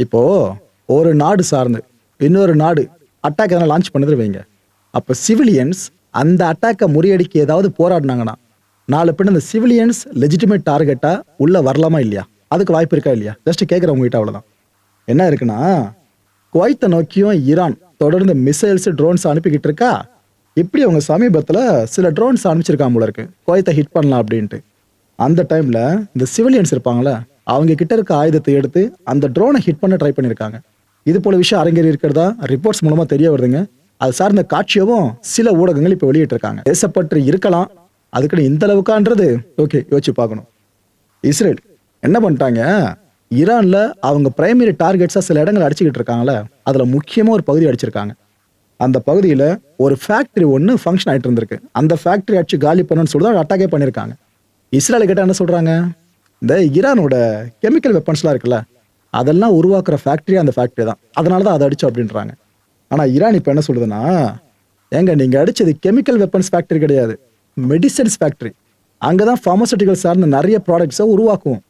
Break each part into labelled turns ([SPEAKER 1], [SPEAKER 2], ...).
[SPEAKER 1] இப்போ ஒரு நாடு சார்ந்து இன்னொரு நாடு அட்டாக் எதனா லான்ச் பண்ணுது வைங்க. அப்ப சிவிலியன்ஸ் அந்த அட்டாக்கை முறியடிக்க ஏதாவது போராடினாங்கன்னா நாலு பின்ன அந்த சிவிலியன்ஸ் லெஜிட்டிமேட் டார்கெட்டா உள்ள வரலாமா இல்லையா? அதுக்கு வாய்ப்பு இருக்கா இல்லையா? ஜஸ்ட் கேட்குறேன் உங்ககிட்ட, அவ்வளவுதான். என்ன இருக்குன்னா, குவைத்தை நோக்கியும் ஈரான் தொடர்ந்து மிசைல்ஸ் ட்ரோன்ஸ் அனுப்பிக்கிட்டு இருக்கா. இப்படி அவங்க சமீபத்துல சில ட்ரோன்ஸ் அனுப்பிச்சிருக்காங்க போல இருக்கு, குவைத்தை ஹிட் பண்ணலாம் அப்படின்ட்டு. அந்த டைம்ல இந்த சிவிலியன்ஸ் இருப்பாங்களே, அவங்க கிட்ட இருக்க ஆயுதத்தை எடுத்து அந்த ட்ரோனை ஹிட் பண்ண ட்ரை பண்ணியிருக்காங்க. இது போல விஷயம் அரங்கேறி இருக்கிறதா ரிப்போர்ட்ஸ் மூலமா தெரிய வருதுங்க. அது சார்ந்த காட்சியவும் சில ஊடகங்கள் இப்போ வெளியிட்டு இருக்காங்க. தேசப்பற்று இருக்கலாம், அதுக்குன்னு இந்த அளவுக்கான்றது ஓகே, யோசிச்சு பார்க்கணும். இஸ்ரேல் என்ன பண்ணிட்டாங்க, ஈரான்ல அவங்க பிரைமரி டார்கெட்ஸா சில இடங்கள் அடிச்சுக்கிட்டு இருக்காங்களே, அதுல முக்கியமா ஒரு பகுதி அடிச்சிருக்காங்க. அந்த பகுதியில் ஒரு ஃபேக்டரி ஒன்று ஃபங்க்ஷன் ஆகிட்டு இருந்திருக்கு. அந்த ஃபேக்டரி அடிச்சு காலி பண்ணணும்னு சொல்லி தான் அட்டாக்கே பண்ணியிருக்காங்க. இஸ்ரேல் கிட்ட என்ன சொல்றாங்க, இந்த ஈரானோட கெமிக்கல் வெப்பன்ஸ்லாம் இருக்குல்ல, அதெல்லாம் உருவாக்குற ஃபேக்டரி அந்த ஃபேக்டரி தான், அதனால தான் அதை அடிச்சோம் அப்படின்றாங்க. ஆனால் ஈரான் இப்போ என்ன சொல்லுதுன்னா, ஏங்க நீங்கள் அடிச்சது கெமிக்கல் வெப்பன்ஸ் ஃபேக்டரி கிடையாது, மெடிசன்ஸ் ஃபேக்டரி. அங்கே தான் ஃபார்மசூட்டிக்கல் சார்ந்த நிறைய ப்ராடக்ட்ஸை உருவாக்குவோம்.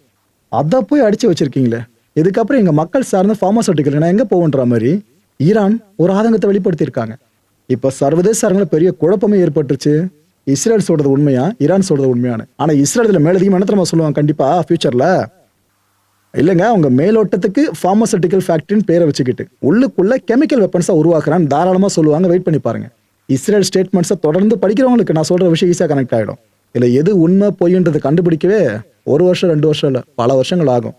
[SPEAKER 1] அதை போய் அடிச்சு வச்சிருக்கீங்களே, இதுக்கப்புறம் எங்கள் மக்கள் சார்ந்த ஃபார்மசூட்டிக்கல் நான் எங்கே போகுன்ற மாதிரி ஈரான் ஒரு ஆதங்கத்தை வெளிப்படுத்தியிருக்காங்க. இப்போ சர்வதேச அரங்கில் பெரிய குழப்பமே ஏற்பட்டுருச்சு. இஸ்ரேல் சொல்றது உண்மையா, ஈரான் சொல்றது உண்மையான? ஆனா இஸ்ரேல் மேலதிகமாக என்ன தெரியுமா சொல்லுவாங்க, கண்டிப்பா ஃபியூச்சர்ல இல்லைங்க, அவங்க மேலோட்டத்துக்கு ஃபார்மசூட்டிக்கல் ஃபேக்டரின்னு பேரை வச்சுக்கிட்டு உள்ளுக்குள்ள கெமிக்கல் வெப்பன்ஸை உருவாக்குறான்னு தாராளமா சொல்லுவாங்க. வெயிட் பண்ணி பாருங்க. இஸ்ரேல் ஸ்டேட்மெண்ட்ஸை தொடர்ந்து படிக்கிறவங்களுக்கு நான் சொல்ற விஷயம் ஈஸியாக கனெக்ட் ஆகிடும். இல்லை எது உண்மை பொய்ன்றது கண்டுபிடிக்கவே 1 வருஷம் 2 வருஷம் இல்லை, பல வருஷங்கள் ஆகும்.